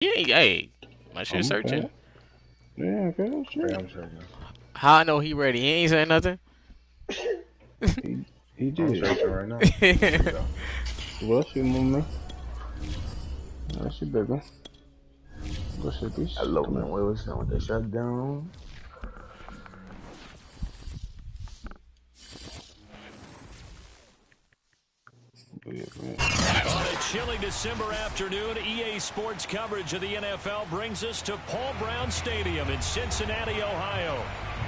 You ain't, hey, my shit searching. Okay. Yeah, okay, Hey, shit. I'm searching. How I know he ready? He ain't saying nothing. He I'm did. searching right now. There you go. Bless you, mama. Bless you, baby. Bless you, bitch. Hello, Come man. here. What was that with the shutdown? Yeah, man. On a chilly December afternoon, EA Sports coverage of the NFL brings us to Paul Brown Stadium in Cincinnati, Ohio.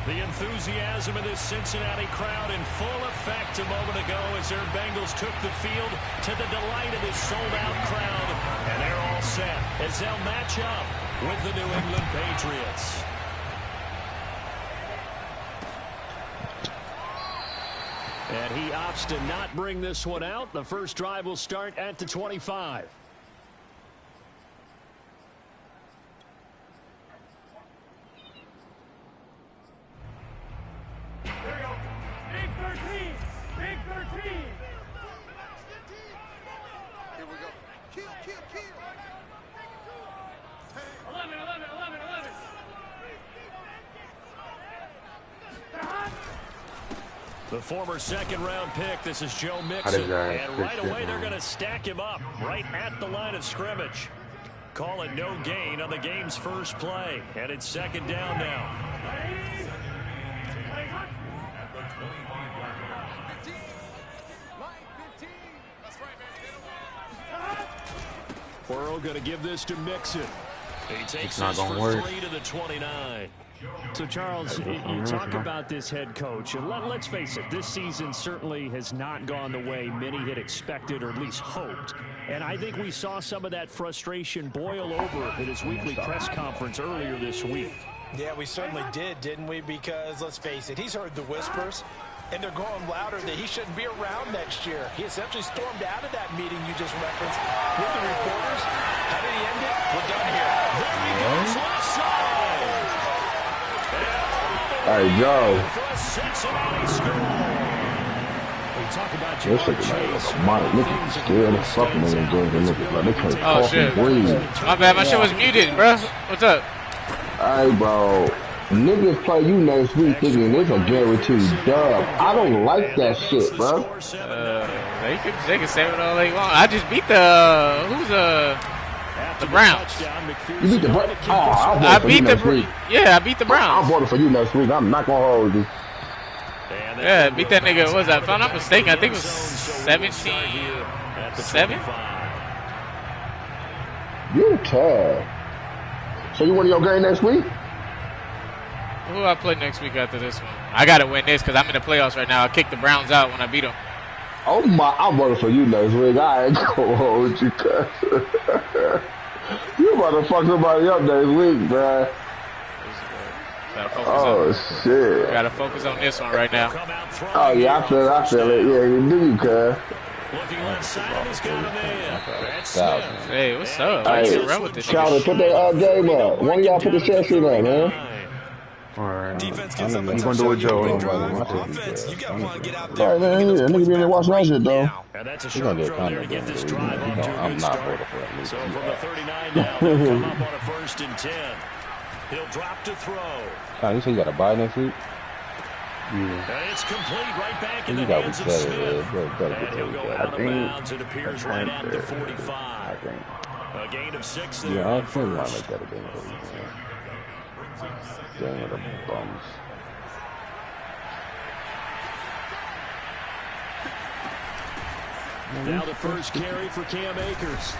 The enthusiasm of this Cincinnati crowd in full effect a moment ago as their Bengals took the field to the delight of this sold-out crowd. And they're all set as they'll match up with the New England Patriots. And he opts to not bring this one out. The first drive will start at the 25. There we go. Big 13. Big 13. Here we go. Kill. 11. The former second-round pick, this is Joe How did Mixon. y'all And right fix it, away, they're man? going to stack him up right at the line of scrimmage. Call it no gain on the game's first play. And it's second down now. Burrow going to give this to Mixon. He takes not this gonna for work. 3 to the 29. So, Charles, you talk about this head coach, and let's face it, this season certainly has not gone the way many had expected or at least hoped. And I think we saw some of that frustration boil over at his weekly press conference earlier this week. Yeah, we certainly did, didn't we? Because, let's face it, he's heard the whispers, and they're going louder that he shouldn't be around next year. He essentially stormed out of that meeting you just referenced with the reporters. How did he end it? We're done here. There he goes left side. Hey, Joe. For a Cincinnati score. We talk about This shit Jamar like Chase. a money. Niggas scared as fuck when they games and niggas like they can't Oh talk shit. and breathe. My bad. My shit was muted, bro. What's up? Hey, bro. Niggas play you next week thinking it's a guaranteed dub. I don't like that shit, bro. They can say it all they want. I just beat the the Browns. You beat the Browns? Oh, I beat the I beat the I'm Browns. voting for you next week. I'm not gonna hold you. Yeah, beat that nigga. What was that? If I'm not mistaken, I think it was 17-7. You tough. So you win your game next week? Who do I play next week after this one? I gotta win this because I'm in the playoffs right now. I kicked the Browns out when I beat them. Oh my! I'm voting for you next week. I ain't gonna hold you, cuz. You about to fuck somebody up next week, bruh. Oh shit! Gotta focus on this one right now. Oh yeah, I feel it. Yeah, you do, cuz. Looking left side, he's got him in. That's Smith. Hey, what's up? Hey, I ain't run with this Calvin, nigga. put that game up. One of y'all put the chest in there, man. Alright. Defense gives them a You tough gonna do shot. it, Joe? Big drive. Offense, you got to want to get out there. Alright, man. Yeah, nigga be able to watch that shit, though. And that's a We're gonna shot get throw there to content. get this drive off to a I'm good not start. voting for it. So from the 39 now, they'll come up on a 1st and 10. He'll drop to throw. You say you got a bye next week? And it's complete right back in the You gotta hands be of better, Smith. man. And he'll go out of bounds. It appears right at the I 45. think. A gain of 6 there Yeah, I on think we might first. make that a game of the week, man. Game of the bums. Now the first carry for Cam Akers.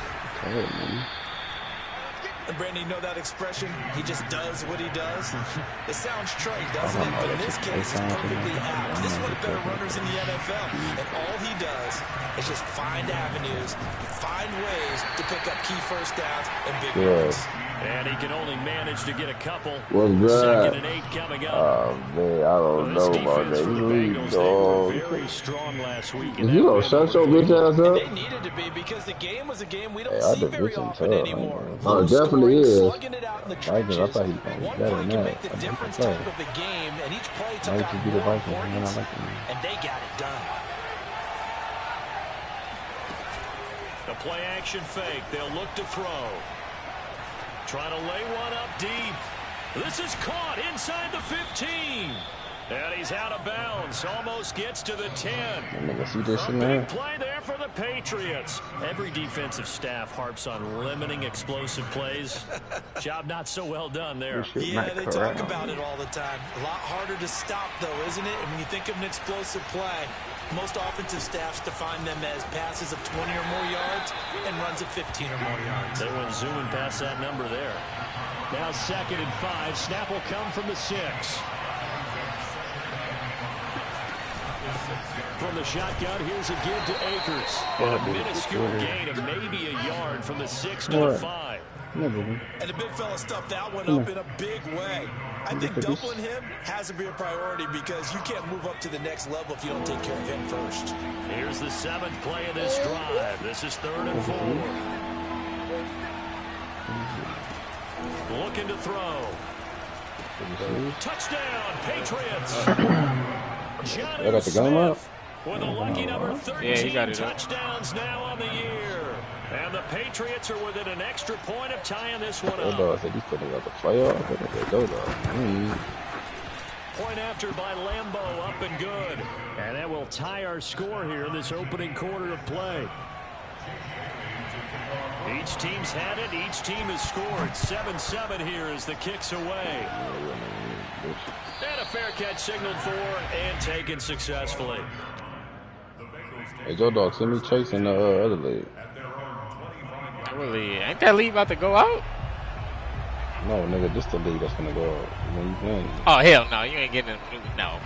And Brandon, you know that expression? He just does what he does. It sounds trite, doesn't it? But in this case, it's perfectly apt. This is one of the better runners in the NFL. And all he does is just find avenues, find ways to pick up key first downs and big runs. And he can only manage to get a couple. What's that? 2nd and 8 coming up. Oh man, I don't This know about defense that. for the You Bengals, they were dog. very strong last week. You gonna shut your bitch ass And up? they needed to be because the game was a game we don't Hey, our see very division often tough, anymore. man. Oh, it definitely is. Slugging it out in the Vikings, I trenches. thought he was gonna be One better play than can that. make the I think difference he type played. of the game, and each play took Why out did you do the more Vikings, man? I importance, like them. and they got it done. The play action fake. They'll look to throw. Trying to lay one up deep. This is caught inside the 15. And he's out of bounds. Almost gets to the 10. See this A in big there? play there for the Patriots. Every defensive staff harps on limiting explosive plays. Job not so well done there. Yeah, they talk about it all the time. A lot harder to stop, though, isn't it? And when you think of an explosive play, most offensive staffs define them as passes of 20 or more yards and runs of 15 or more yards. They went zooming past that number there. Now 2nd and 5. Snap will come from the 6. From the shotgun, here's a give to Akers. And a minuscule gain of maybe a yard from the 6 to the 5. And the big fella stuffed that one up in a big way. I think doubling him has to be a priority because you can't move up to the next level if you don't take care of him first. Here's the 7th play of this drive. This is 3rd and 4. Looking to throw. Touchdown, Patriots. I got the gun up. With a lucky number 13 Yeah, he got it touchdowns now on the year. And the Patriots are within an extra point of tying this one up. I said, these putting out the playoff. Point after by Lambeau, up and good. And that will tie our score here in this opening quarter of play. Each team's had it. Each team has scored. 7-7 here as the kick's away. And a fair catch signaled for and taken successfully. Hey, Joe Dog, send me Chase in the other league. Really? Ain't that league about to go out? No, nigga, this the league that's gonna go out when you win. Oh, hell no. You ain't getting in. No.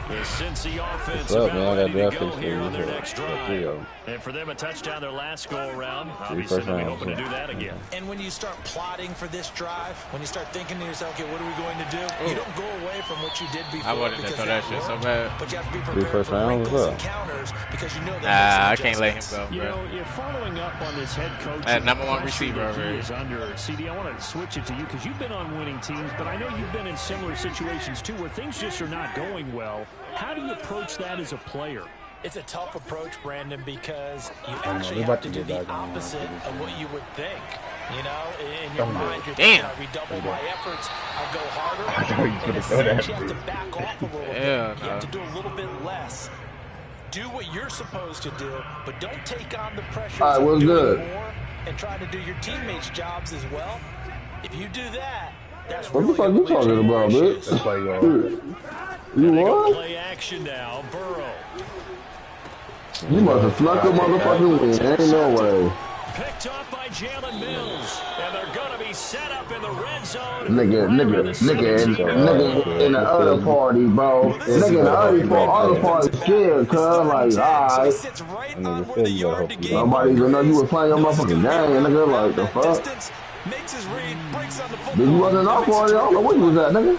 The Cincy offense What's up, about man? I got ready to draft go picks for here you. on their next drive. Yeah. And for them a touchdown their last go-around. Obviously, they'll be hoping to do that again. And when you start plotting for this drive, when you start thinking to yourself, okay, what are we going to do? You don't go away from what you did before. I wanted to throw that shit so bad. But you have to be prepared for wrinkles and counters because you know that. Nah, I can't let him go, You bro. know, you're following up on this head coach. That number one pressure receiver that over he here. is under. CD, I want to switch it to you because you've been on winning teams, but I know you've been in similar situations too where things just are not going well. How do you approach that as a player? It's a tough approach, Brandon, because you actually have to do the opposite of what you would think. You know, in your mind, you're thinking, I redouble my efforts, I'll go harder. In a sense, you have to back off a little bit. You have to do a little bit less. Do what you're supposed to do, but don't take on the pressure of doing more and trying to do your teammates' jobs as well. If you do that, that's what the fuck you talking about, bitch? That's like, yo. You what? Play action now, Burrow. You must have snuck a motherfucking win. Ain't no way. Picked up by Jalen Mills, and they're gonna be set up in the red zone. Nigga in the other party, bro. Nigga in the other party scared, cuz, like, alright. Nobody gonna know you was playing your motherfucking game, nigga, like, the fuck? Did you wasn't in our party? I don't know where you was at, nigga.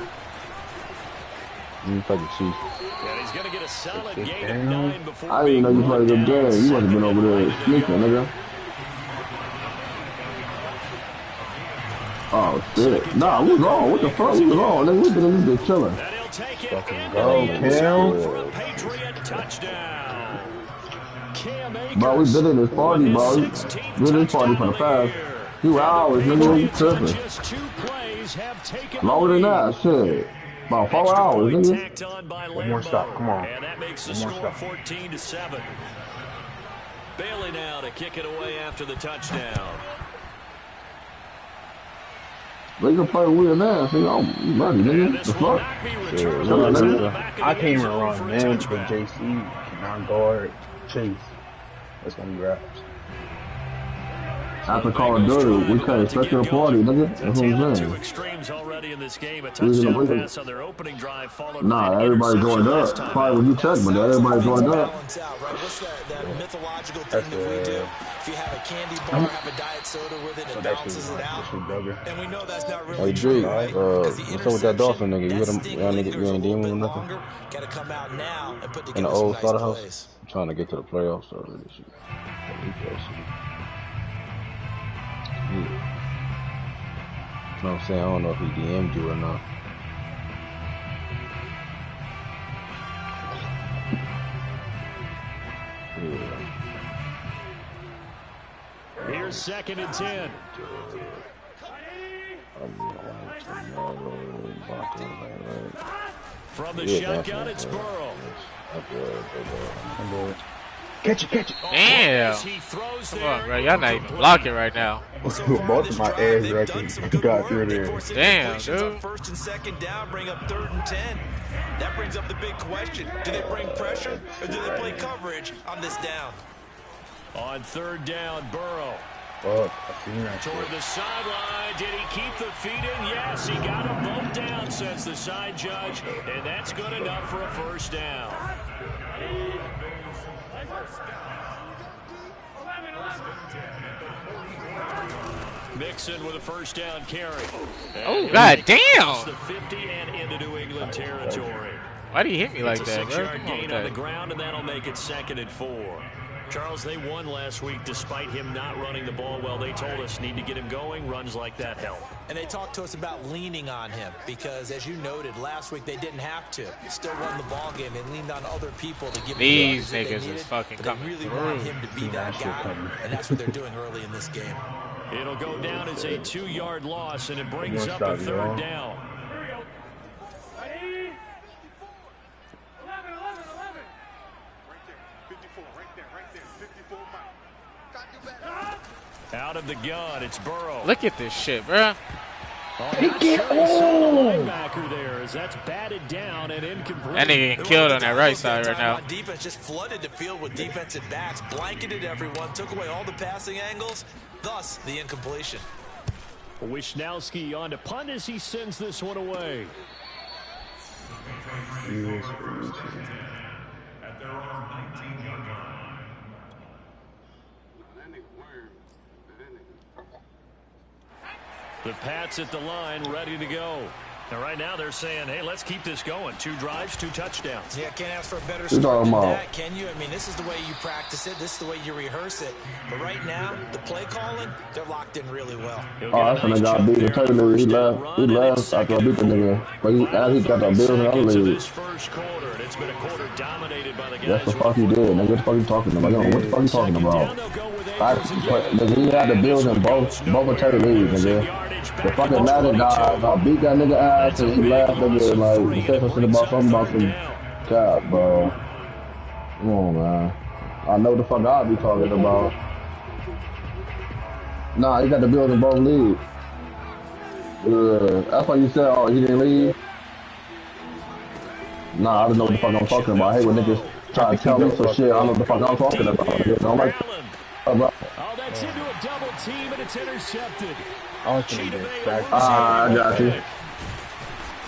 You fucking Chiefs. And he's gonna get a solid gain of 9 before I didn't even know you played a good game. You must have been over there sneaking, nigga. Oh, shit. Nah, we was on. What the fuck? We was on, nigga. We been in this bitch chilling. Fucking go, Cam. Bro, we been in this party, bro. We been in this party for the past few hours, nigga. We tripping. Longer than that, shit. About 4 hours, nigga. One more stop, come on. And that makes the score 14-7. Bailey now to kick it away after the touchdown. They can play weird ass, nigga. I'm ready, nigga. The fuck? I can't even run, man, with JC. Cannot guard Chase. That's gonna be raps. After Call of Duty, we can't expect a party, nigga. That's what I'm saying. Two extremes already in this game. A touchdown pass on their opening drive followed. Nah, everybody joined up. Probably when you check, but everybody joined up. What's that mythological thing that we do? If you have a candy bar, have a diet soda with it, it balances it out. And we know that's not really true, right? What's up with that Dolphin nigga? You ain't dealing with him nothing? Gotta come out now and put In together the old some nice slaughterhouse? plays. I'm trying to get to the playoffs already. You know what I'm saying? I don't know if he DM'd you or not. Here's 2nd and 10. From the shotgun, it's Burrow. Catch it. Damn. Come on, bro. Y'all not even blocking right now. Both of my ass records got through there. Damn, dude. On 1st and 2nd down, bring up 3rd and 10. That brings up the big question. Do they bring pressure or do they play coverage on this down? On 3rd down, Burrow. I seen that Toward the sideline. Did he keep the feet in? Yes, he got them both down, says the side judge. And that's good enough for a 1st down. Mixon with a 1st down carry. Oh, god damn. The 50 and into New England territory. Why do you hit me like that, bro? 6-yard gain on the ground, and that'll make it 2nd and 4. Charles, they won last week despite him not running the ball well. They told us need to get him going. Runs like that help. And they talked to us about leaning on him because, as you noted, last week they didn't have to. Still won the ball game. They leaned on other people to give these them niggas is fucking coming really through. want him to be that guy, and that's what they're doing early in this game. It'll go down as a 2-yard loss, and it brings up a 3rd down. Out of the gun, it's Burrow. Look at this shit, bro. Linebacker there as that's batted down and incomplete. That nigga getting killed on that right side right now. Defense just flooded the field with defensive backs, blanketed everyone, took away all the passing angles, thus the incompletion. Wisnowski on to punt as he sends this one away. At their own 19-yard line. The Pats at the line, ready to go. And right now they're saying, hey, let's keep this going. 2 drives, 2 touchdowns. Yeah, can't ask for a better start than that, can you? I mean, this is the way you practice it. This is the way you rehearse it. But right now, the play calling, they're locked in really well. That's when they got beat the Taylor. He left after I beat the nigga. But he got the Bills in the other league. That's the fuck he did. Nigga, what the fuck you talking about? Yo, what the fuck you talking about? Nigga, he had the Bills in both of Taylor leagues, nigga. The fucking Madden guy, I beat that nigga ass and he laughed at me like, he said some shit about something about some God, bro. Come on, man. I know the fuck I'll be talking about. Nah, he got the Bills in both leagues. That's why you said, oh, he didn't leave? Nah, I don't know what the fuck I'm talking about. I hate when niggas try to tell me some shit I don't know what the fuck I'm talking about. I'm like, oh, that's into a double team and it's intercepted. I got you.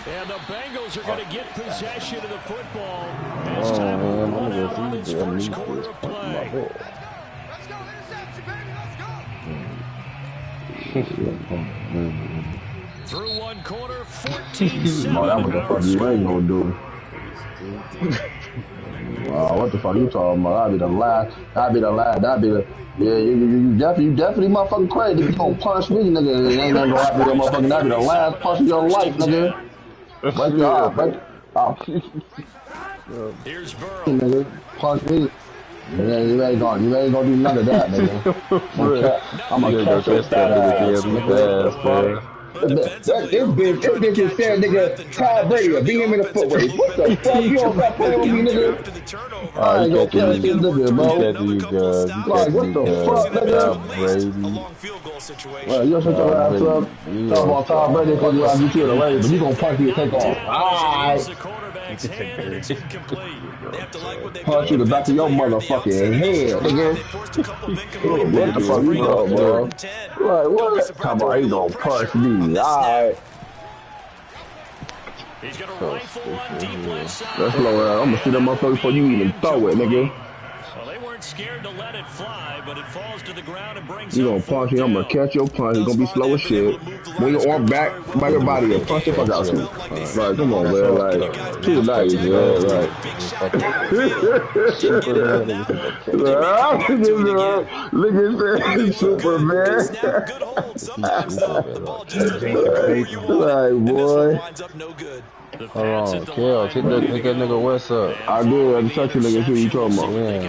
And the Bengals are going to get possession of the football. As time will run out on this first quarter of play. Let's go, interception, baby, let's go. Through one quarter, 14-7. Oh, that was the fuck you ain't gonna do. What the fuck you talking about? That'd be the last. Yeah, you definitely motherfucking crazy. You gonna punch me, nigga. It ain't nothing gonna happen to your motherfucking. That'd be the last punch of your life, nigga. Wake up, Here's Burrow. Nigga, punch me. You ain't gonna do none of that, nigga. I'm gonna catch your fat ass, nigga. This bitch is saying, nigga, Tom Brady, beat him in the foot race. What the fuck? You don't got playing with me, nigga? I ain't gonna catch this nigga, bro. Like, what the fuck, nigga? Well, you don't shut your ass up. Talk about Tom Brady because you want to get you in the race, but you gonna punch me and take off. Alright. Punch you the back of your motherfucking head, nigga. What the fuck you doing, bro? Like, what? Come on, he gonna punch me. Alright. He's gonna rifle one deep left side. Let's slow it. I'm gonna shoot that motherfucker before you even throw it, nigga. Well, they weren't scared to let it fly, but it falls to the ground and brings you gonna punch me, I'm gonna catch your punch. You're gonna be slow as shit. When your arm back by your body and punch the fuck out you. Like, come on, man. Like, too nice, man. Like, look at that, Superman. Like, boy. The Hold Pats on, at the Kel, line, hit ready to that go. nigga West up. I did. I just touched you, nigga. See what you talking about. Yeah, ain't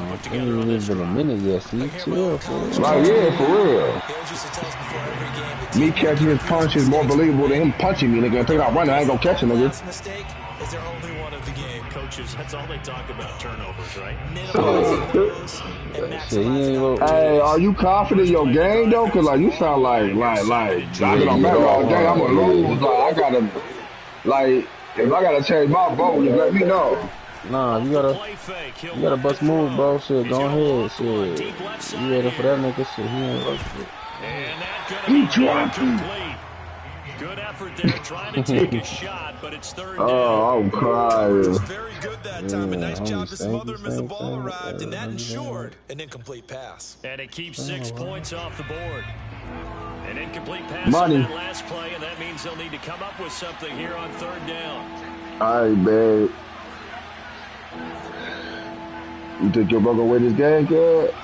even been a minute yet. See, chill, fool. Like, yeah, for real. He always used to tell us before every game, the Me team catching his punch is more believable than him punching me, nigga. If they not running, I ain't gonna catch him, nigga. last mistake is their only one of the game. Coaches, that's all they talk about, turnovers, right? Minimizing those and Shit, he ain't maximizing low. Hey, are you confident in your game though? Cause like you sound like I've been on Madden all day. I'm gonna lose. Like I gotta, like if I gotta change my vote, just let me know. Nah, you gotta bust move, bro. Shit, go ahead. Shit, you ready for that nigga? Shit, he ain't low shit. And that could be incomplete. Good effort there, trying to take a shot, but it's third down. Oh, I'm crying. very good that time. A nice job to smother him as the ball arrived, and that ensured an incomplete pass. And it keeps 6 points off the board. An incomplete pass Money. on that last play, and that means they'll need to come up with something here on third down. All right, babe. You think you're gonna win this game, kid?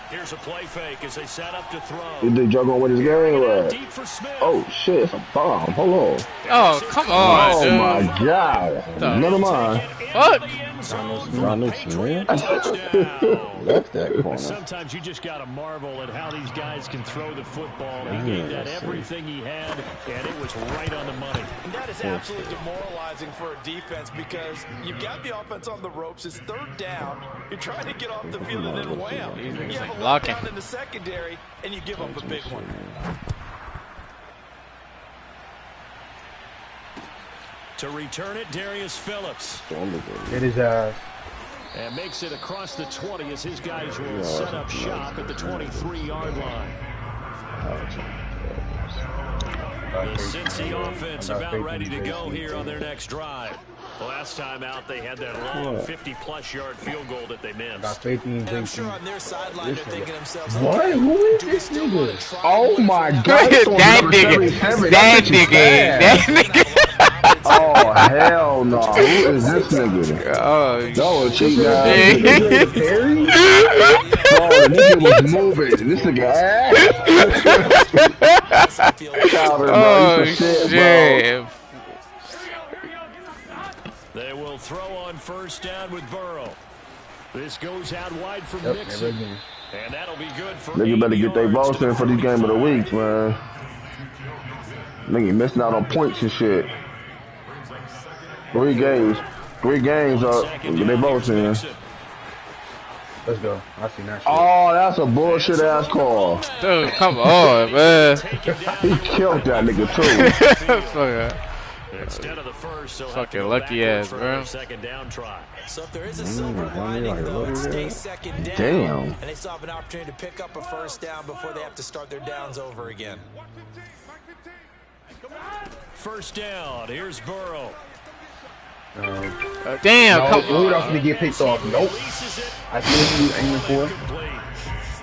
Here's a play fake as they set up to throw. You think you're gonna win this game, or Deep for Smith. Oh shit, it's a bomb. Hold on. Oh, come on, Oh dude. my god. Never mind. What? Left that corner. Sometimes you just got to marvel at how these guys can throw the football. He gave that everything he had, and it was right on the money. And that is absolutely demoralizing for a defense because you've got the offense on the ropes. It's third down. You're trying to get off the field, and then wham. You have a lockdown in the secondary, and you give up a big one. To return it, Darius Phillips. Hit his ass. And makes it across the 20 as his guys will set up shop at the 23-yard line. The Cincy offense about ready to go here on their next drive. Last time out, they had that long 50-plus yard field goal that they missed. Got faith in I'm sure on their sideline they're thinking to themselves, What? Who is this nigga? Oh my god. That nigga. That nigga. That nigga. Oh hell no! Who is this nigga? Oh, no, cheat guy. Bro, the nigga was moving. This nigga ass. Oh shit! They will throw on first down with Burrow. This goes out wide for Mixon. And that'll be good for Nigga better get their votes in for these game of the week, man. Nigga missing out on points and shit. 3 games up. Get their votes in. Let's go. I seen that shit. Oh, that's a bullshit ass call. Dude, come on, man. He killed that nigga too. Instead of the first, so fucking lucky ass, bro. Second down try. So if there is a silver lining, though, it stays second down. Damn. And they still have an opportunity to pick up a first down before they have to start their downs over again. First down. Here's Burrow. Damn, no, come who on. else to get picked off? Nope. I see you aiming for.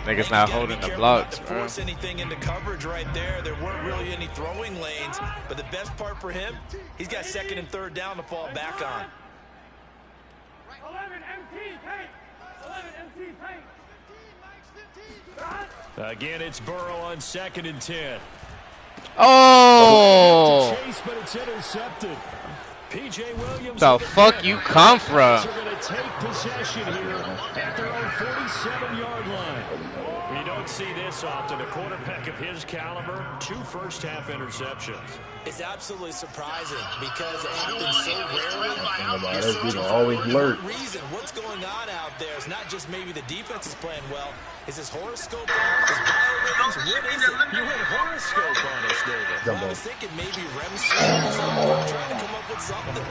Niggas not holding the blocks, bro. Force anything into coverage right there. There weren't really any throwing lanes, but the best part for him, he's got second and third down to fall back on. 11 MT tank. 11 MT tank. Again, it's Burrow on second and 10. Oh! Chase, but it's intercepted. PJ Williams. The fuck you come from? Are going to take possession here at their own 47-yard line. You don't see this often. A quarterback of his caliber, 2 first-half interceptions. It's absolutely surprising because it happens so rarely. Those people always alert. Reason what's going on out there is not just maybe the defense is playing well. Is his horoscope on? Is biorhythms? What is it? You went horoscope on us, David. Well, I was thinking maybe REM sleep or something. Trying to come up with something.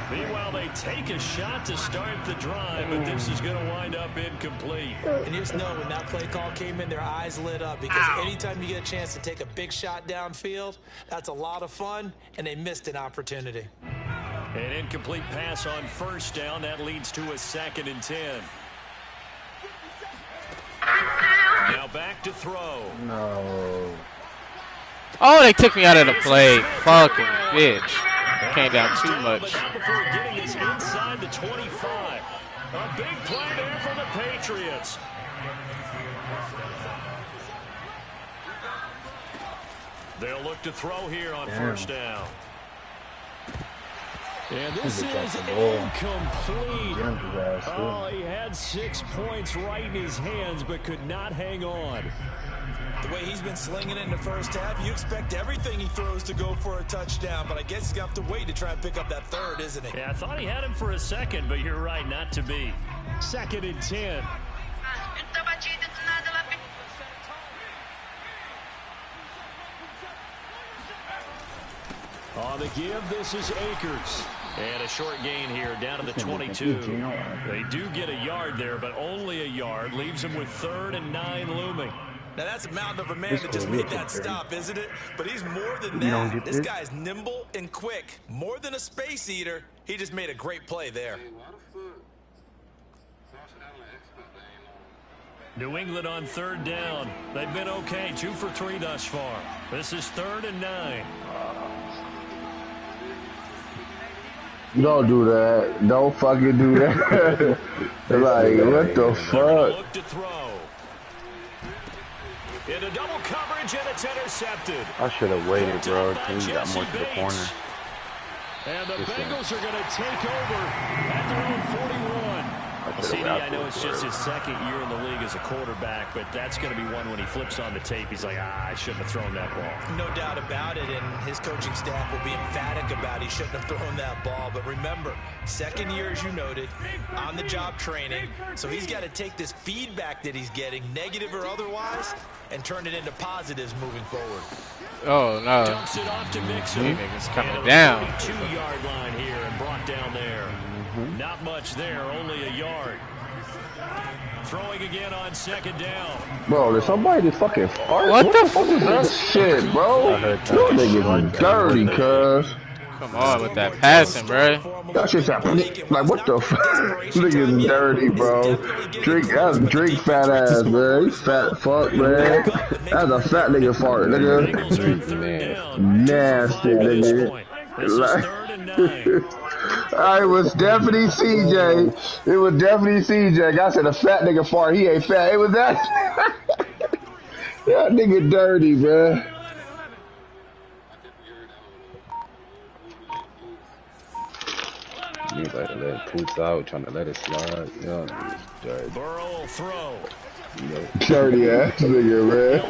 Meanwhile, they take a shot to start the drive, but this is going to wind up incomplete. And you just know when that play call came in, their eyes lit up because anytime you get a chance to take a big shot downfield, that's a lot of fun, and they missed an opportunity. An incomplete pass on first down. That leads to a second and 10. Now back to throw. No. Oh, they took me out of the play. Fucking bitch. Came down too much. Before getting us inside the 25. A big play there for the Patriots. They'll look to throw here on first down. And this is incomplete. Oh, he had 6 points right in his hands, but could not hang on. The way he's been slinging it in the first half, you expect everything he throws to go for a touchdown, but I guess he's got to wait to try and pick up that third, isn't he? Yeah, I thought he had him for a second, but you're right, not to be. 2nd and 10. On the give, this is Akers. And a short gain here down to the 22. They do get a yard there, but only a yard. Leaves them with 3rd and 9 looming. Now that's a mountain of a man that just made that stop, isn't it? But he's more than that. This guy's nimble and quick. More than a space eater. He just made a great play there. New England on 3rd down. They've been okay. 2 for 3 thus far. This is 3rd and 9. Don't do that. Don't fucking do that. Like, what the fuck? Look to throw. Into double coverage, and it's intercepted. I should have waited, bro. He got more to the corner. And the Bengals are going to take over at their own 41. CD, I know it's just his 2nd year in the league as a quarterback, but that's going to be one when he flips on the tape. He's like, I shouldn't have thrown that ball. No doubt about it, and his coaching staff will be emphatic about he shouldn't have thrown that ball. But remember, 2nd year, as you noted, on-the-job training, so he's got to take this feedback that he's getting, negative or otherwise, and turn it into positives moving forward. Oh, no. Dumps it off to Mixon. It's coming down. 2-yard line here and brought down there. Not much there, only a yard. Throwing again on 2nd down. Bro, did somebody just fucking fart? What the fuck is that shit, bro? You niggas dirty, cuz. Come on with that passing, bro. That shit's happening. Like, what the fuck? Niggas dirty, bro. That's Drake fat ass, man. He's fat fuck, man. That's a fat nigga fart, nigga. Nasty, nigga. It was definitely CJ. It was definitely CJ. I said a fat nigga fart. He ain't fat. It was that. That nigga dirty, bruh. You like to let it poops out, trying to let it slide. You know, it's dirty. Burrow throw. Dirty ass nigga, man.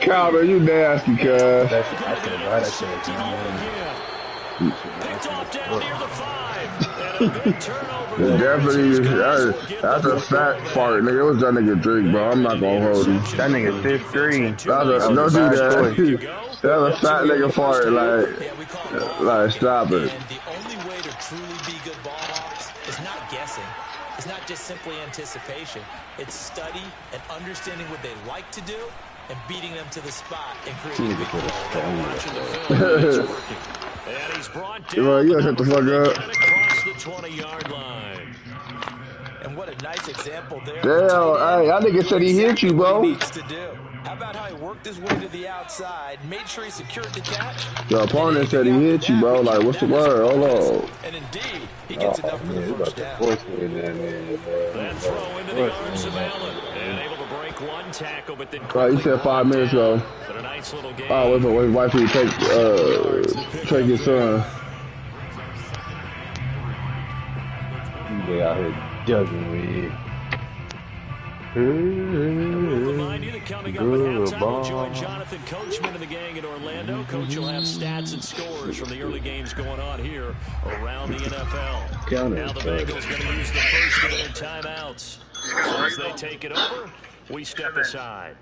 Calvin, you nasty, cuz. Picked off down near the 5. And a big turnover. Definitely, that's a fat fart, nigga. It was that nigga Drake, bro. I'm not gonna hold you. That nigga 5'3". Don't do that. That's a fat nigga fart. Like, stop it. And the only way to truly be good ball hawks is not guessing. It's not just simply anticipation. It's study and understanding what they like to do and beating them to the spot and creating a big play. And he's brought down. You gotta shut the fuck up. Across the 20-yard line. And what a nice example there. Damn, hey, that nigga said he hit you, bro. How about how he worked his way to the outside, made sure he secured the catch? Your opponent said he hit you, bro. Like, what's the word? Hold on. And indeed, he gets enough for the first down. That throw into the arms of Allen. And able to break one tackle, but then Right, he said 5 minutes ago. But a nice little game. Oh, wait for his wife to take his son. They out here jugging with Remind you that coming up at halftime, we'll join Jonathan Coachman and the gang in Orlando. Coach will have stats and scores from the early games going on here around the NFL. Now the Bengals going to use the first of their timeouts. So as they take it over, we step aside.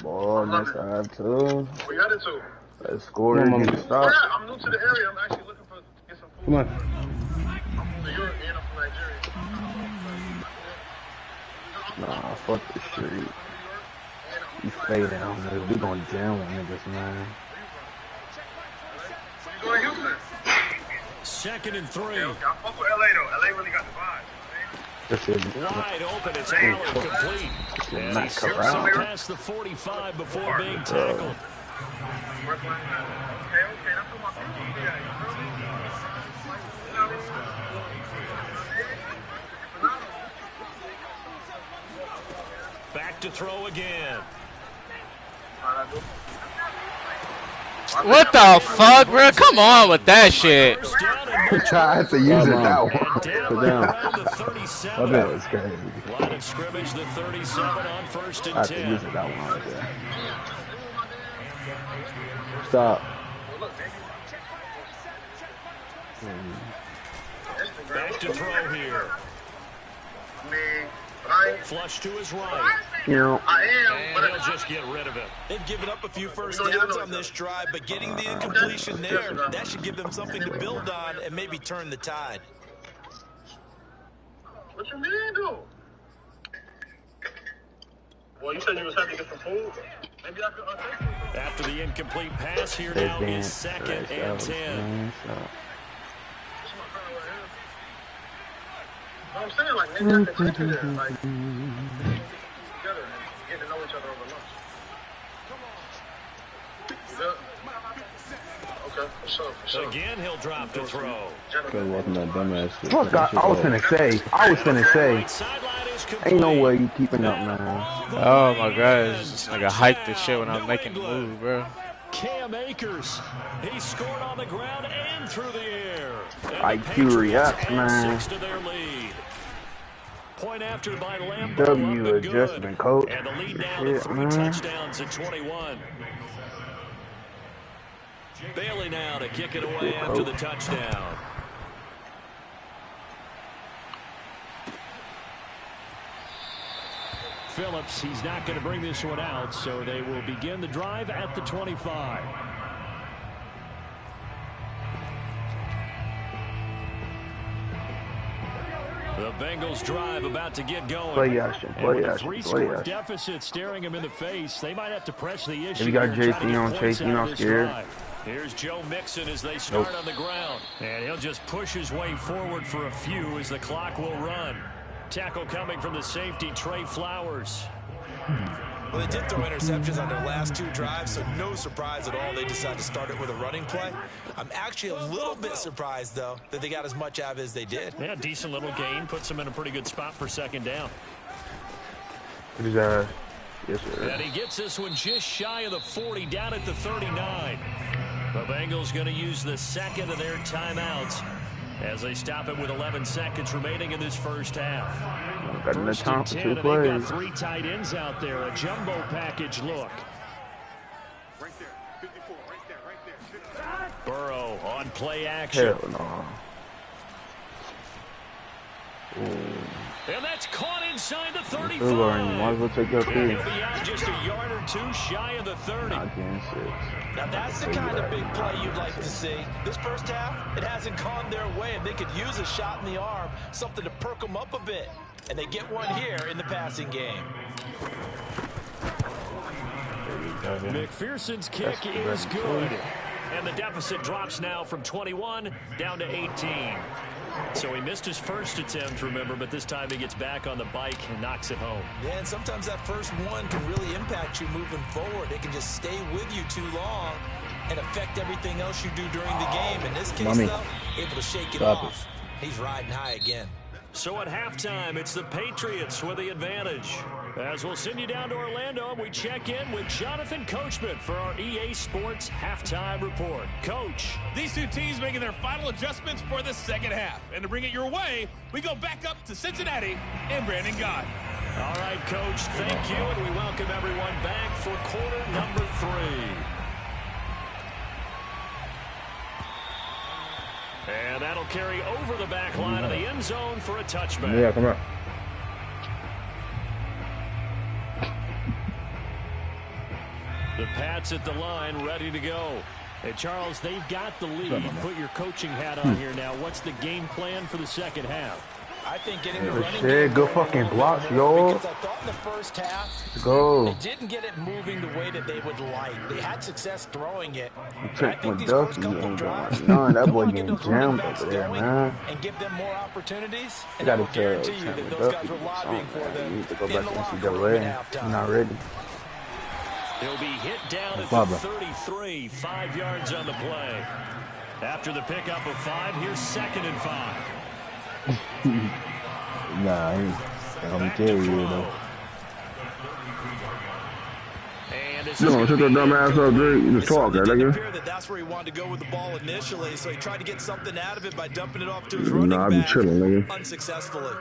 Boy, nice drive too. We got it too. Let's score and get Yeah, stopped. I'm new to the area. I'm actually looking for get some food. Come on. I'm from European. I'm from Nigeria. Nah, fuck this street. You fading on niggas. We going down with niggas, man. You going to Houston? 2nd and 3. Okay, I fuck with LA though. LA really got the vibe. This is Wide open, it's Allen complete. And he slips it past the 45 before being tackled. Okay, that's what my people do. Back to throw again. What the fuck, bro? Come on with that shit. I had to use it that one. Down around the 37. That was crazy. Line of scrimmage, the 37 on 1st and I had 10. to use it that one right there. Stop. Back to throw here. Flush to his right. You know. And he'll just get rid of it. They've given up a few first downs on this drive, but getting the incompletion there, that should give them something to build on and maybe turn the tide. What you mean, though? Well, you said you was happy to get some food. Maybe I could take you. After the incomplete pass, here now is 2nd and 10. I'm saying, like, maybe I can take you there, like, together and get to know each other over lunch. Yeah. Okay, for sure. Again, he'll drop the throw. Good walking that dumbass shit. Fuck, I was finna say, ain't no way you keeping up, man. Oh my god, it's just like I hyped this shit when I was making the move, bro. Cam Akers, he scored on the ground and through the air. IQ reacts, man. 6 to their lead. Point after by Lambo. W adjustment, coach. And the lead now to 3 touchdowns at 21. Bailey now to kick it away after the touchdown. Phillips, he's not going to bring this one out, so they will begin the drive at the 25. The Bengals drive about to get going. Play action, with a 3-score deficit staring him in the face, they might have to press the issue. You got JC on Chase, you're not scared. Here's Joe Mixon as they start on the ground. And he'll just push his way forward for a few as the clock will run. Tackle coming from the safety, Trey Flowers. Well, they did throw interceptions on their last 2 drives, so no surprise at all they decided to start it with a running play. I'm actually a little bit surprised, though, that they got as much out of it as they did. Yeah, decent little gain. Puts them in a pretty good spot for 2nd down. Yes, sir. And he gets this one just shy of the 40, down at the 39. The Bengals going to use the 2nd of their timeouts as they stop it with 11 seconds remaining in this first half. Got enough time for 2 They've plays. got 3 tight ends out there. A jumbo package look. Right there, 54, right there. Burrow on play action. Hell no. And that's caught inside the 35. Might as well take your He'll three. be out just a yard or 2 shy of the 30. Again, 6. Now, that's the kind of big play you'd like to see. This first half, it hasn't gone their way, and they could use a shot in the arm, something to perk them up a bit. And they get one here in the passing game. McPherson's kick is good. And the deficit drops now from 21 down to 18. So he missed his first attempt, remember, but this time he gets back on the bike and knocks it home. Yeah, and sometimes that first one can really impact you moving forward. It can just stay with you too long and affect everything else you do during the game. In this case, though, able to shake it off. He's riding high again. So at halftime, it's the Patriots with the advantage. As we'll send you down to Orlando, we check in with Jonathan Coachman for our EA Sports Halftime Report. Coach. These 2 teams making their final adjustments for the second half. And to bring it your way, we go back up to Cincinnati and Brandon Gott. All right, Coach, thank you, and we welcome everyone back for quarter number 3. And that'll carry over the back line of the end zone for a touchback. Yeah, come on. The Pats at the line, ready to go. Hey, Charles, they've got the lead. Put your coaching hat on here now. What's the game plan for the second half? I think getting the running game good fucking blocks, yo. Because I thought in the first half, go. They didn't get it moving the way that they would like. They had success throwing it. I think these first couple of drives, that boy getting jammed over there, man. And give them more opportunities. I gotta guarantee you that those guys were lobbying for them. You need to go back to NCAA. I'm not ready. He'll be hit down at the 33, 5 yards on the play. After the pickup of 5, here's 2nd and 5. Nah, I don't care you though. And You gonna shut your dumb ass up, dude? You just talk, nigga. That's where he wanted to go with the ball initially, so he tried to get something out of it by dumping it off to his running back. Nah, I be chilling, nigga. Unsuccessfully.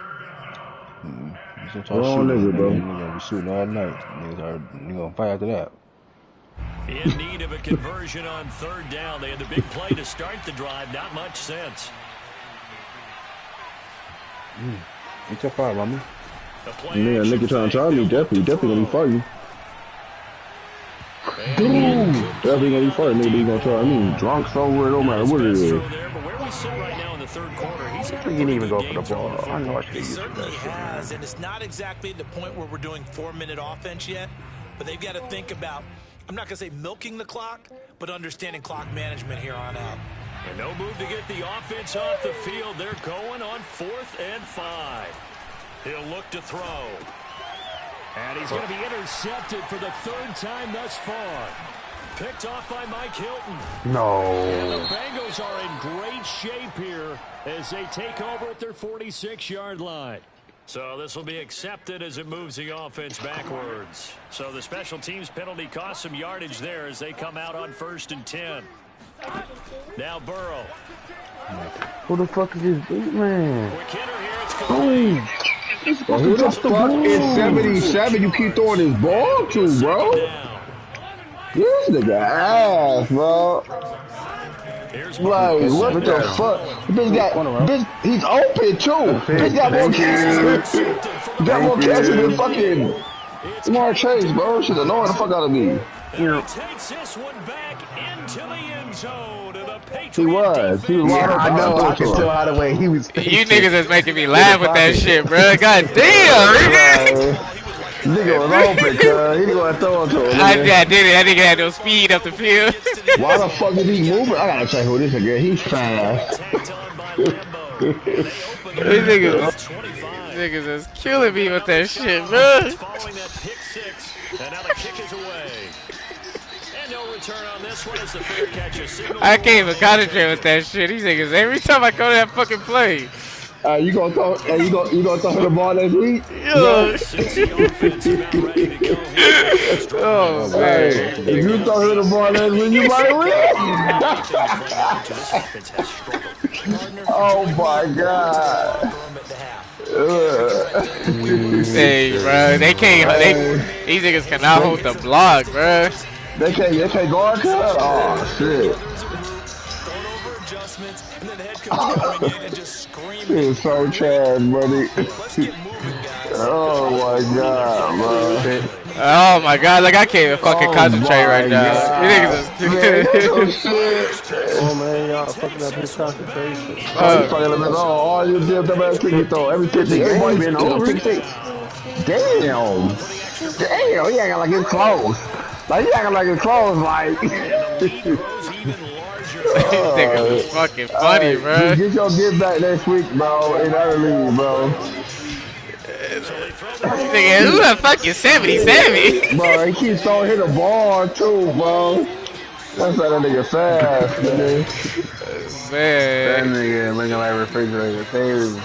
Wrong nigga, bro. You gonna be shooting all night. You gonna fight after that. In need of a conversion on third down. They had the big play to start the drive. Not much sense. It's your fault, mama. Yeah, nigga trying to try me. Definitely gonna be fighting. Dude, definitely gonna be fighting. Nigga, he gonna try me. Drunk somewhere, no matter what it is. He didn't even go for the ball. I know I should He have used certainly that has, and it's not exactly the point where we're doing 4-minute offense yet, but they've got to think about, I'm not going to say milking the clock, but understanding clock management here on out. And no move to get the offense off the field. They're going on 4th and 5. He'll look to throw. And he's going to be intercepted for the 3rd time thus far. Picked off by Mike Hilton. No. And the Bengals are in great shape here as they take over at their 46-yard line. So this will be accepted as it moves the offense backwards. So the special teams penalty cost some yardage there as they come out on 1st and 10. Now Burrow. Who the fuck is this dude, man? Quick hitter here. It's complete. Who the fuck is 77 you keep throwing this ball to, bro? This nigga ass, bro. Like, what the fuck? Bitch, he's open too. Bitch got more catches. Got more catches than fucking Jamar Chase, bro. Shit annoying the fuck out of me. Takes this one back into the end zone. He was wide open. I know. I can tell how the way he was. You niggas is making me laugh with that shit, bro. God damn. Nigga was open, cuz. He didn't want to throw it to him. I did it. That nigga had no speed up the field. Why the fuck is he moving? I gotta check who this nigga is. He's fast. These niggas is killing me with that shit, bro. Following that pick six, and now the kick is away. And no return on this one as the fair catch is signaled. I can't even concentrate with that shit. These niggas, every time I go to that fucking play. You gonna throw the ball next week? Yeah. Oh man! If you throw the ball next week, you might win. Oh my god! Hey, bro, they can't. These niggas cannot hold the block, bro. They can't guard cut. Oh shit! And then the head coach coming in and just screaming. It's so trash, buddy. Oh my god, bro. Oh my god, like I can't even fucking concentrate right now. You niggas is Oh man, y'all fucking up his concentration. All you did, the best thing you throw. Every 50 everybody been over. Damn, he acting like it's close. Like he acting like it's close, like. These niggas is fucking funny, bro. Get your get back next week, bro. In other league, bro. Nigga, who the fuck is 77? Bro, he keeps throwing hit the ball too, bro. That's how that nigga fast, man. That nigga looking like refrigerator things.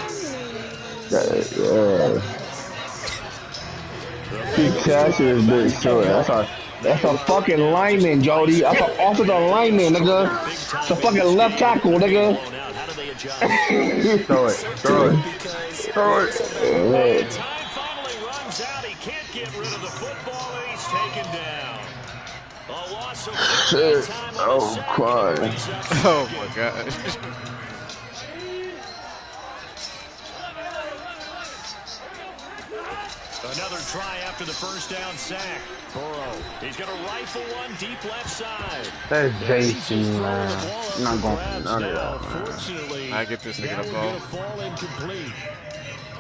He catching this bitch too. That's a fucking lineman, Jody. That's an offensive lineman, nigga. It's a fucking left tackle, nigga. Throw it. Time finally runs out. He can't get rid of the football, and he's taken down. A loss of Shit. Oh, crying. Oh my god. Another try after the first down sack. Burrow. He's going to rifle one deep left side. That's JC, man. I'm not going for none of that, Unfortunately, I get this nigga the ball. fall incomplete.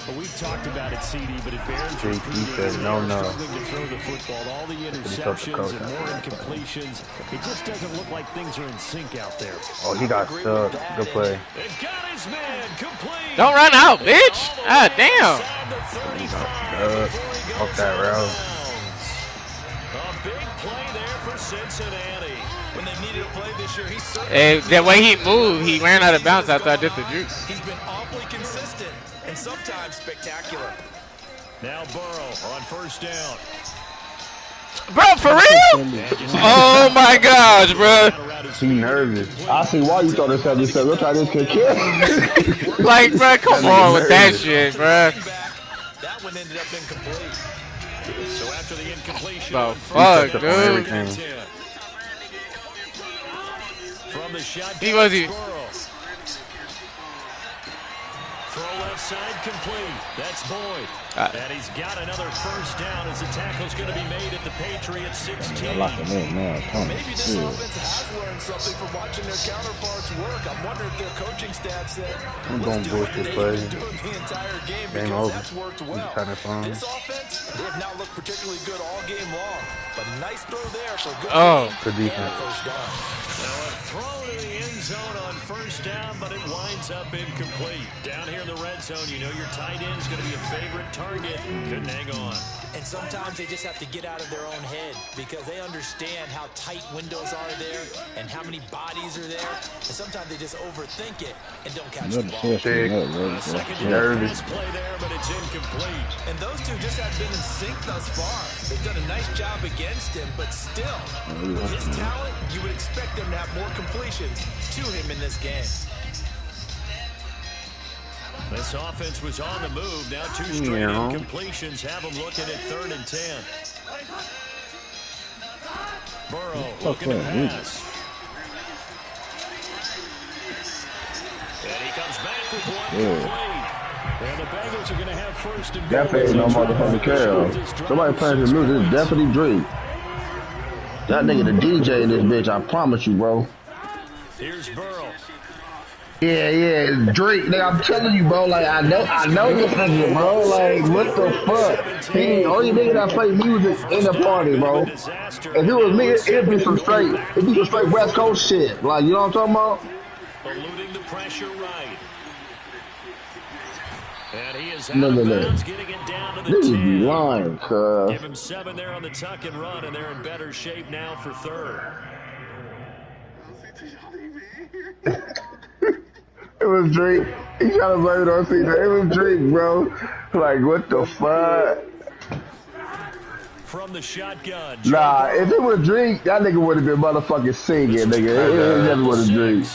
Well, we've talked about it, CD, but it bears JC said no. struggling to throw the football. All the interceptions and more incompletions. It just doesn't look like things are in sync out there. Oh, he got stuck. Good play. They've got his man complete. Don't run out, bitch. Ah, damn. Off that route. A big play there for Cincinnati. When they needed a play this year, And the way he moved, he ran out of bounds after I did the juke. He's been awfully consistent and sometimes spectacular. Now Burrow on first down. Bro, for real? Oh my gosh, bro. He nervous. I see why you thought this had this. Look how this could kill. Like, bro, come on with that shit, bro. That one ended up incomplete. So after the incompletion, The fuck, dude. Everything. From the shot, He wasn't. throw left side complete. That's Boyd. And he's got another first down as the tackle's going to be made at the Patriots 16. Maybe this offense has learned something from watching their counterparts work. I'm wondering if their coaching staff said, I'm going let's do what bullshit they've play. been doing the entire game Game because over. that's worked well. Kind of fun. This offense, they have not looked particularly good all game long. But nice throw there for a good Good game defense. and a first down. Now a throw to the end zone on first down, but it winds up incomplete. Down here in the red zone, you know your tight end's going to be a favorite target. Couldn't hang on. And sometimes they just have to get out of their own head because they understand how tight windows are there and how many bodies are there. And sometimes they just overthink it and don't catch the ball. Second pass play there, but it's incomplete. And those two just have been in sync thus far. They've done a nice job against him, but still, with his talent, you would expect them to have more completions to him in this game. This offense was on the move. Now two straight incompletions have them looking at 3rd and 10. Burrow looking to pass. And he comes back with one complete. And the Bengals are going to have first and goal. Definitely no motherfucking care. Somebody playing his music. It's definitely Drake. That nigga the DJ in this bitch. I promise you, bro. Here's Burrow. Yeah, it's Drake. Nigga, I'm telling you, bro. Like I know this nigga, bro. Like what the fuck? He the only nigga that play music in the party, bro. If it was me, it'd be some straight West Coast shit. Like you know what I'm talking about? Eluding the pressure right. And he is out of bounds, getting it down to the 10. Be lying, cuz. Give him 7 there on the tuck and run, and they're in better shape now for 3rd. It was Drake. He trying to blame it on Caesar. It was Drake, bro. Like, what the fuck? From the shotgun. Nah, if it was Drake, that nigga would have been motherfucking singing, nigga. It never was Drake.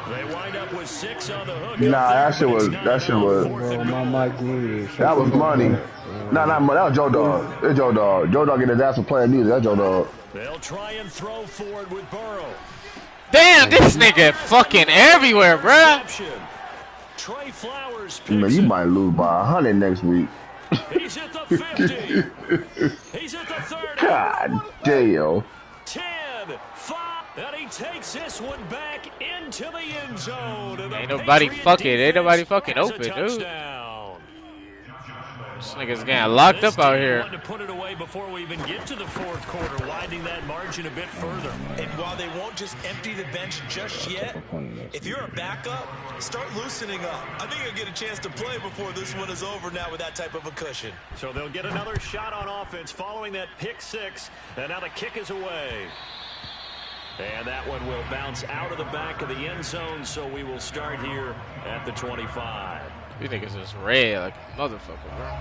They wind up with 6 on the hook. Nah, that shit was. My mic muted. That was money. Nah, that was Joe Dog. It's Joe Dog. Joe Dog getting his ass for playing music. That's Joe Dog. They'll try and throw forward with Burrow. Damn, this nigga fucking everywhere, bruh. Trey Flowers Man, you might lose by 100 next week. He's at the 50. He's at the 30. God damn. 10, 5, and he takes this one back into the end zone. Ain't nobody fucking open, dude. This nigga's getting locked up out here. To put it away before we even get to the 4th quarter, widening that margin a bit further. And while they won't just empty the bench just yet, if you're a backup, start loosening up. I think you'll get a chance to play before this one is over now with that type of a cushion. So they'll get another shot on offense following that pick 6, and now the kick is away. And that one will bounce out of the back of the end zone, so we will start here at the 25. You think it's just red like a motherfucker, bro.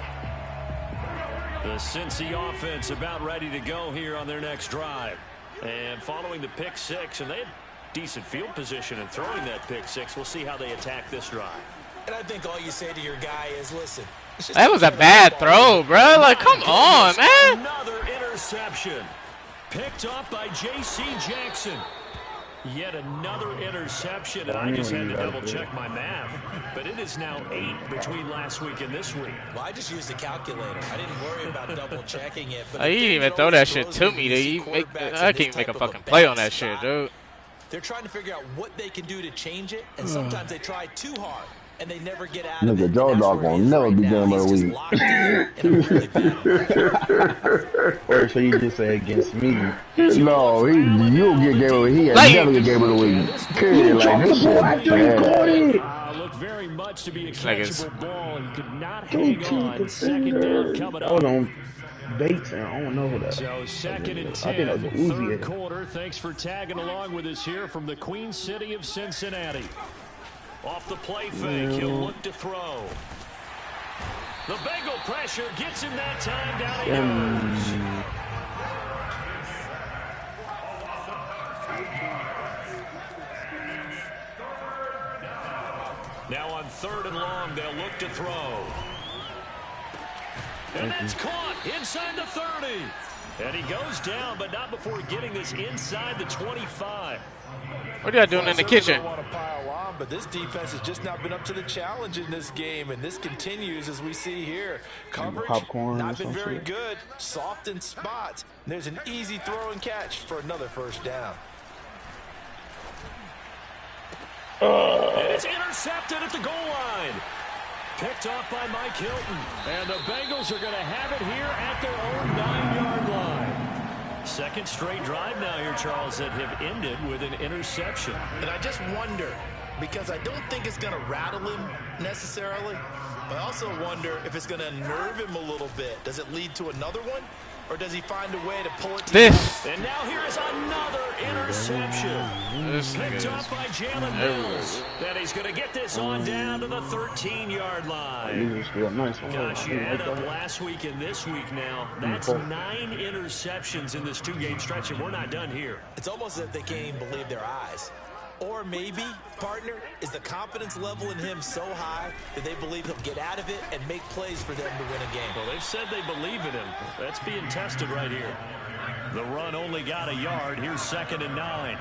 The Cincy offense about ready to go here on their next drive. And following the pick 6, and they had decent field position in throwing that pick 6. We'll see how they attack this drive. And I think all you say to your guy is, listen. That was a bad throw, bro. Like, come on, man. Another interception. Picked up by J.C. Jackson. Yet another interception, and I just had to double-check my math. But it is now 8 between last week and this week. Well, I just used the calculator. I didn't worry about double-checking it. But he didn't even throw that shit to me, dude. I can't make a fucking play on that shit, dude. They're trying to figure out what they can do to change it, and sometimes they try too hard, and they never get out of it. Nigga, Joe Dog won't never be game of the week. Or so you just say against me? No, you'll get game of the week. He has never get game of the week. Period. Like this shit. Look very much to be a catchable ball. He could not hang on. 2nd down coming up. Hold on. Bates, and I don't know who that. So 2nd and 10, 3rd quarter. Thanks for tagging along with us here from the Queen City of Cincinnati. Off the play fake, he'll look to throw. The Bengal pressure gets him that time down the 3rd and long. They'll look to throw. And that's caught inside the 30. And he goes down, but not before getting this inside the 25. What are y'all doing in the kitchen? Want to pile on, but this defense has just not been up to the challenge in this game, and this continues as we see here. Coverage not been very good, soft in spots. There's an easy throw and catch for another 1st down. And it's intercepted at the goal line. Picked off by Mike Hilton. And the Bengals are going to have it here at their own 9-yard line. Second straight drive now here, Charles, that have ended with an interception. And I just wonder, because I don't think it's going to rattle him necessarily, but I also wonder if it's going to nerve him a little bit. Does it lead to another one? Or does he find a way to pull it together? And now here is another interception. Picked up by Jalen Mills. Then he's going to get this on down to the 13-yard line. Gosh, you add up last week and this week now. That's 9 interceptions in this 2-game stretch, and we're not done here. It's almost as if they can't even believe their eyes. Or maybe, partner, is the confidence level in him so high that they believe he'll get out of it and make plays for them to win a game. Well, they've said they believe in him. That's being tested right here. The run only got a yard. Here's 2nd and 9.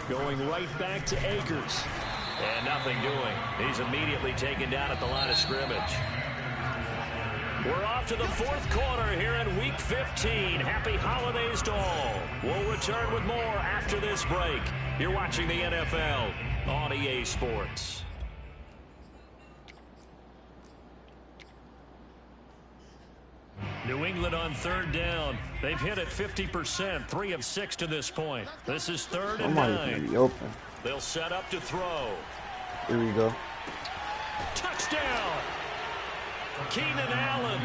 Going right back to Akers. And nothing doing. He's immediately taken down at the line of scrimmage. We're off to the 4th quarter here in Week 15. Happy holidays to all. We'll return with more after this break. You're watching the NFL on EA Sports. New England on 3rd down. They've hit it 50%, 3 of 6 to this point. This is 3rd and 9. They'll set up to throw. Here we go. Touchdown! Keenan Allen,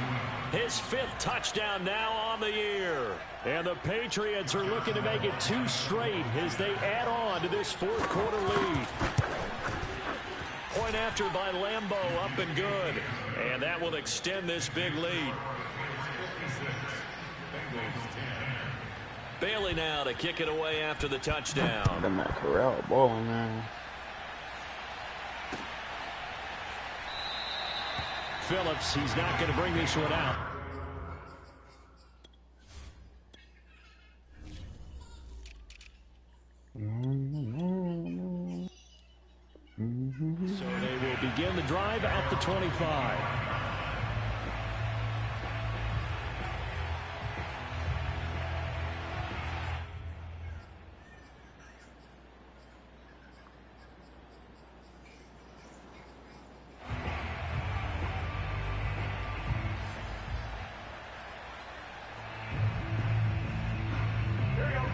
his 5th touchdown now on the year. And the Patriots are looking to make it 2 straight as they add on to this 4th quarter lead. Point after by Lambeau, up and good. And that will extend this big lead. Bailey now to kick it away after the touchdown. The Matt Corral ball, man. Phillips, he's not going to bring this one out. So they will begin the drive at the 25.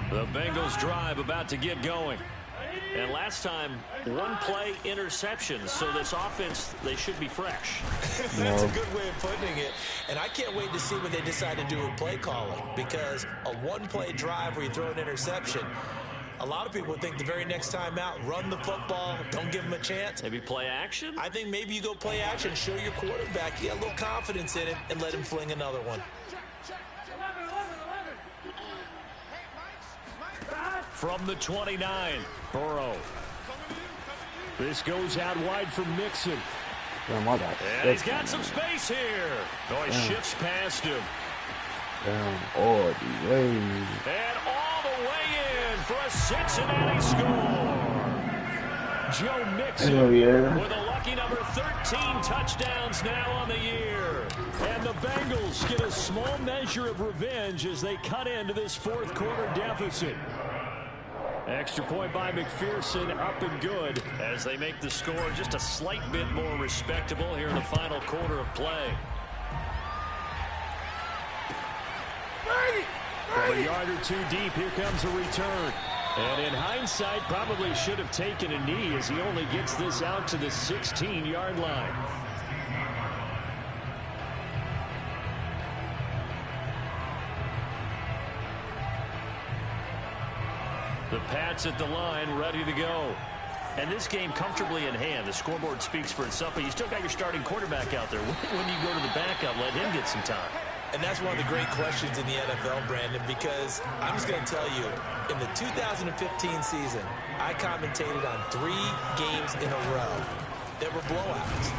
The Bengals drive about to get going. And last time, 1 play interception. So this offense, they should be fresh. That's a good way of putting it. And I can't wait to see what they decide to do with play calling. Because a 1-play drive where you throw an interception, a lot of people think the very next time out, run the football, don't give them a chance. Maybe play action? I think maybe you go play action, show your quarterback you got a little confidence in it, and let him fling another one. From the 29, Burrow. This goes out wide for Mixon. And he's got some space here. Oh, he shifts past him. All the way. And all the way in for a Cincinnati score. Joe Mixon with a lucky number 13 touchdowns now on the year. And the Bengals get a small measure of revenge as they cut into this 4th quarter deficit. Extra point by McPherson, up and good as they make the score just a slight bit more respectable here in the final quarter of play. From a yard or 2 deep, here comes a return. And in hindsight, probably should have taken a knee as he only gets this out to the 16-yard line. The Pats at the line, ready to go. And this game comfortably in hand. The scoreboard speaks for itself, but you still got your starting quarterback out there. When do you go to the backup, let him get some time? And that's one of the great questions in the NFL, Brandon, because I'm just going to tell you, in the 2015 season, I commentated on 3 games in a row that were blowouts.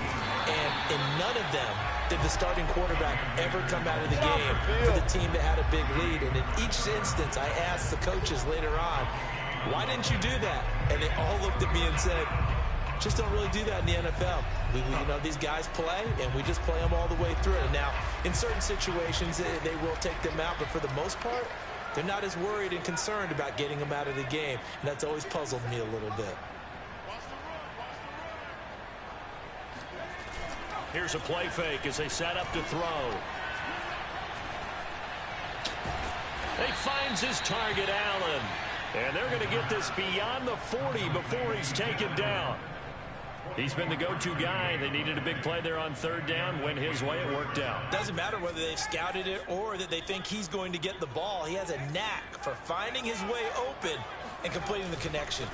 And in none of them did the starting quarterback ever come out of the game for the team that had a big lead. And in each instance, I asked the coaches later on, why didn't you do that? And they all looked at me and said, just don't really do that in the NFL. You know, these guys play, and we just play them all the way through. Now, in certain situations, they will take them out, but for the most part, they're not as worried and concerned about getting them out of the game, and that's always puzzled me a little bit. Here's a play fake as they set up to throw. He finds his target, Allen. And they're going to get this beyond the 40 before he's taken down. He's been the go-to guy. They needed a big play there on 3rd down. Went his way, it worked out. Doesn't matter whether they've scouted it or that they think he's going to get the ball. He has a knack for finding his way open and completing the connection.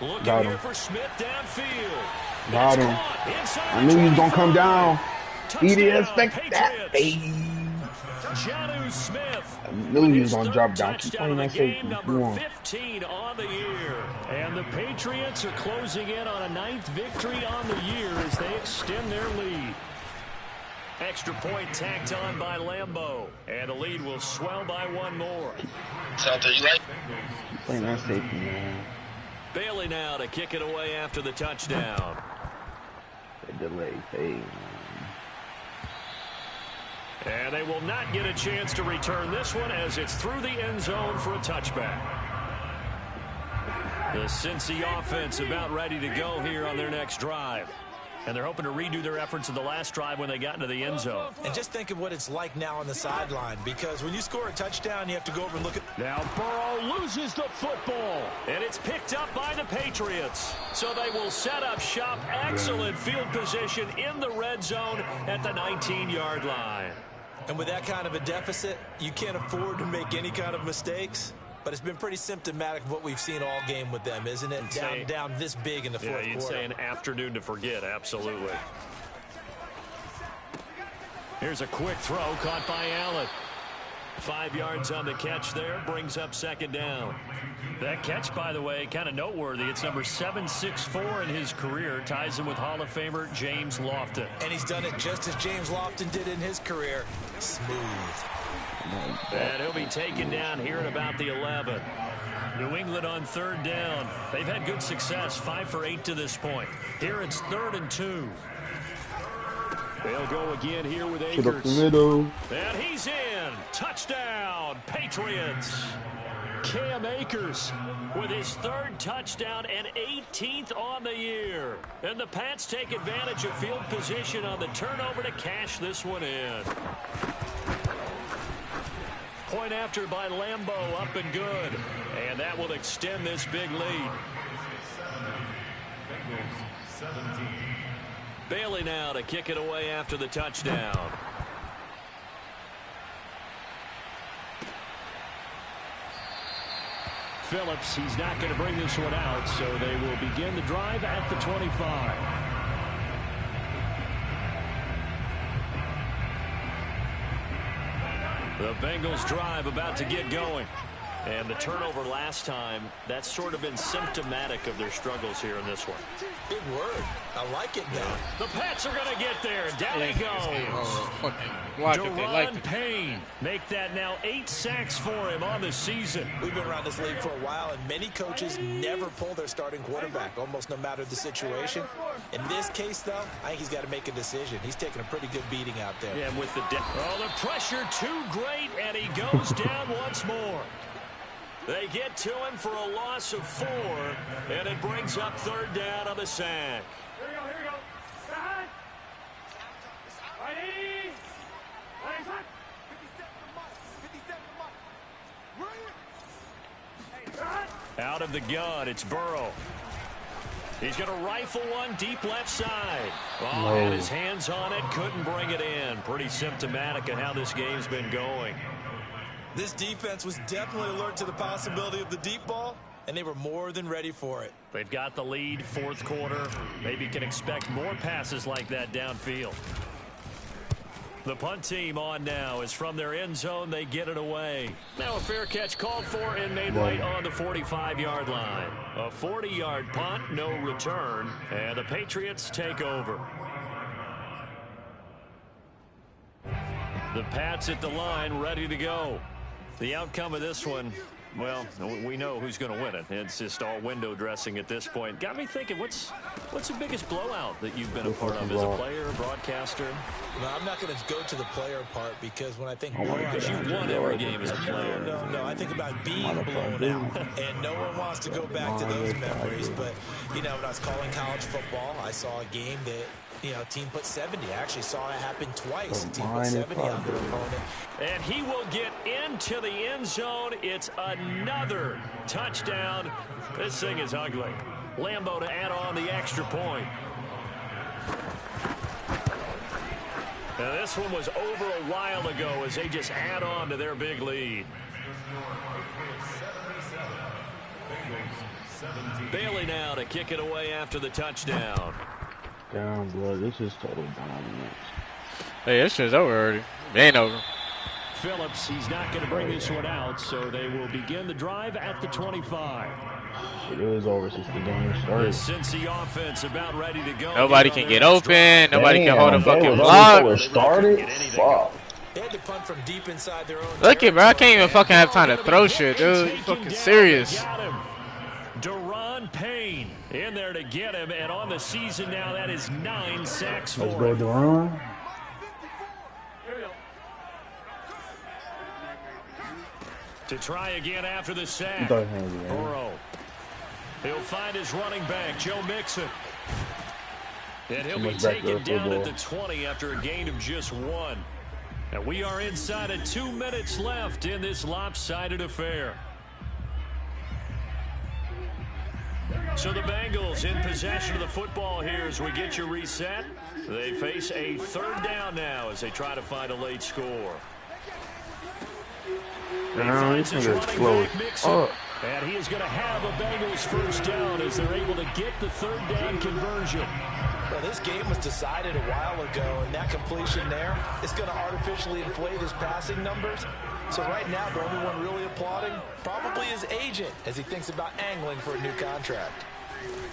Looking here for Smith downfield. Got him. I knew he was going to come down. He didn't expect that. Jonnu Smith. I knew he was going to drop down. Keep playing that safety. Number 15 on the year. And the Patriots are closing in on a 9th victory on the year as they extend their lead. Extra point tacked on by Lambeau. And the lead will swell by 1 more. Playing that safety, man. Bailey now to kick it away after the touchdown. They delay fade. And they will not get a chance to return this one as it's through the end zone for a touchback. The Cincy offense about ready to go here on their next drive. And they're hoping to redo their efforts in the last drive when they got into the end zone. And just think of what it's like now on the sideline, because when you score a touchdown, you have to go over and look at... Now Burrow loses the football, and it's picked up by the Patriots. So they will set up shop. Excellent field position in the red zone at the 19-yard line. And with that kind of a deficit, you can't afford to make any kind of mistakes. But it's been pretty symptomatic of what we've seen all game with them, isn't it? Down this big in the fourth quarter. You'd say an afternoon to forget, absolutely. Here's a quick throw caught by Allen. 5 yards on the catch there, brings up 2nd down. That catch, by the way, kind of noteworthy. It's number 764 in his career. Ties him with Hall of Famer James Lofton. And he's done it just as James Lofton did in his career. Smooth. And he'll be taken down here at about the 11. New England on 3rd down. They've had good success, 5 for 8 to this point. Here it's 3rd and 2. They'll go again here with Akers. And he's in. Touchdown, Patriots. Cam Akers with his 3rd touchdown and 18th on the year. And the Pats take advantage of field position on the turnover to cash this one in. Point after by Lambeau, up and good. And that will extend this big lead. Bailey now to kick it away after the touchdown. Phillips, he's not going to bring this one out, so they will begin the drive at the 25. The Bengals drive about to get going. And the turnover last time, that's sort of been symptomatic of their struggles here in this one. Big word. I like it now. The Pats are going to get there. Down he goes. Deron Payne. Make that now 8 sacks for him on the season. We've been around this league for a while, and many coaches never pull their starting quarterback, almost no matter the situation. In this case, though, I think he's got to make a decision. He's taking a pretty good beating out there. Yeah, with the pressure too great, and he goes down once more. They get to him for a loss of 4, and it brings up 3rd down on the sack. Here we go. Side. Ready. Ready, side. 57 to Mike. Out of the gun, it's Burrow. He's going to rifle one deep left side. Had his hands on it, couldn't bring it in. Pretty symptomatic of how this game's been going. This defense was definitely alert to the possibility of the deep ball, and they were more than ready for it. They've got the lead, 4th quarter. Maybe can expect more passes like that downfield. The punt team on now is from their end zone. They get it away. Now a fair catch called for and made right on the 45-yard line. A 40-yard punt, no return, and the Patriots take over. The Pats at the line, ready to go. The outcome of this one, well, we know who's going to win it. It's just all window dressing at this point. Got me thinking, what's the biggest blowout that you've been a part of as a player, broadcaster? No, I'm not going to go to the player part because when I think because you've won every game as a player. No, I think about being blown out, and no one wants to go back to those memories. But, you know, when I was calling college football, I saw a game that, you know, team put 70. I actually saw it happen twice. Team put 70 on their opponent. And he will get into the end zone. It's another touchdown. This thing is ugly. Lambeau to add on the extra point. Now this one was over a while ago as they just add on to their big lead. Bailey now to kick it away after the touchdown. Down, blood. This is total dominance. Hey, this shit's over already. It ain't over. Phillips, he's not going to bring this one out, so they will begin the drive at the 25. It is over since the game started. The Cincy offense about ready to go. Nobody can get open. Nobody can hold a fucking block. Started? Fuck. They had to punt from deep inside their own. Look it, bro. I can't even fucking have time to throw shit, dude. You fucking serious. Deron Payne in there to get him, and on the season now, that is 9 sacks for him. Let's go, Deron. To try again after the sack. Burrow. He'll find his running back, Joe Mixon. And he'll be taken down at the 20 after a gain of just 1. And we are inside of 2 minutes left in this lopsided affair. So the Bengals in possession of the football here as we get you reset. They face a third down now as they try to find a late score. This nigga's close. And he is going to have a Bengals first down as they're able to get the third down conversion. Well, this game was decided a while ago, and that completion there is going to artificially inflate his passing numbers. So right now, the only one really applauding probably his agent as he thinks about angling for a new contract.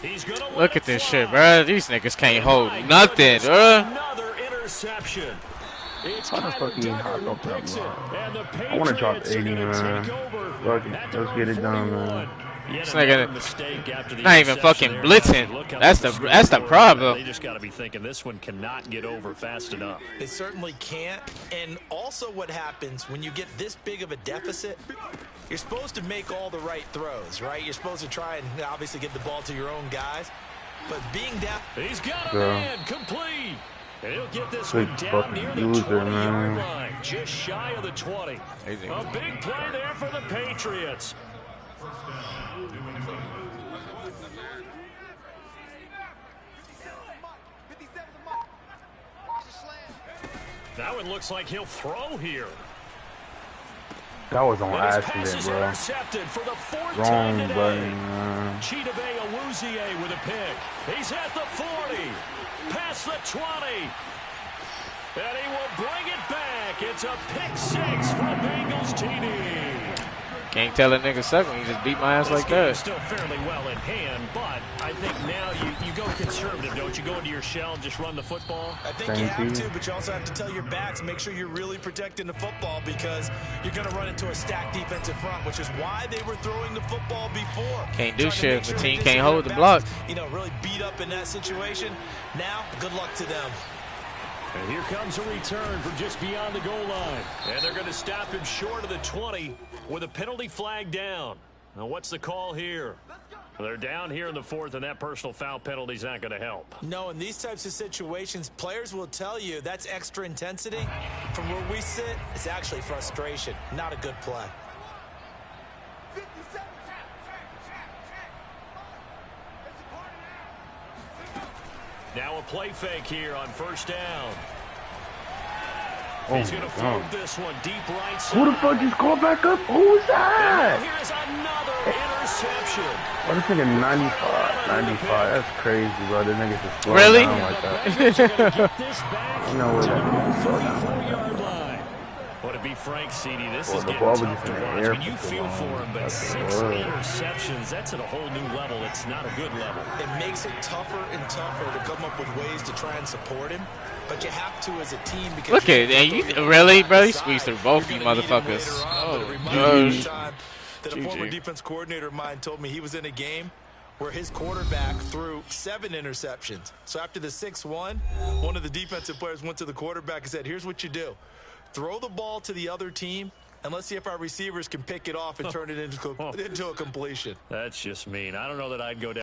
He's gonna Look at this shit, bro. These niggas can't hold nothing, bro. Another interception. It's How the fuck you hop up that line? I want to drop 80, man. Fuck it. Let's get it done, man. This nigga not even fucking blitzing. That's the problem. They just got to be thinking this one cannot get over fast enough. It certainly can't. And also what happens when you get this big of a deficit, you're supposed to make all the right throws, right? You're supposed to try and obviously get the ball to your own guys. But being down... He's got a man complete. And he'll get this one down near the 20-yard line, just shy of the 20. A big play there for the Patriots. That one looks like he'll throw here. That was on accident, bro. Intercepted for the fourth Wrong time button, Chidobe Awuzie with a pick. He's at the 40. Past the 20. And he will bring it back. It's a pick 6 for Bengals TD. Can't tell a nigga suck when you just beat my ass like that. Still fairly well in hand, but I think now you go conservative, don't you? Go into your shell and just run the football. I think you have to, but you also have to tell your backs, make sure you're really protecting the football because you're going to run into a stacked defensive front, which is why they were throwing the football before. Can't do shit if the team can't hold the block. You know, really beat up in that situation. Now, good luck to them. And here comes a return from just beyond the goal line. And they're going to stop him short of the 20 with a penalty flag down. Now, what's the call here? Well, they're down here in the fourth, and that personal foul penalty is not going to help. No, in these types of situations, players will tell you that's extra intensity. From where we sit, it's actually frustration, not a good play. Now a play fake here on first down. Oh, he's going to float this one deep right side. Who the fuck just called back up? Who was that? And here's another reception. What is nigga 95? 95. That's crazy, bro. This nigga just slow Really? down like that. You know what that nigga slow down like that, bro. Well, to be frank, CD, this Well, is the getting ball was tough just to in the watch. air I mean, you for too feel long. for him, but That's 6 the word. interceptions, that's at a whole new level. It's not a good level. It makes it tougher and tougher to come up with ways to try and support him. But you have to as a team because Look at and you really, bro? You squeezed through both of you motherfuckers. Oh, gosh. That a former defense coordinator of mine told me he was in a game where his quarterback threw 7 interceptions. So after the 6-1, one of the defensive players went to the quarterback and said, here's what you do. Throw the ball to the other team, and let's see if our receivers can pick it off and turn it into a completion. That's just mean. I don't know that I'd go down.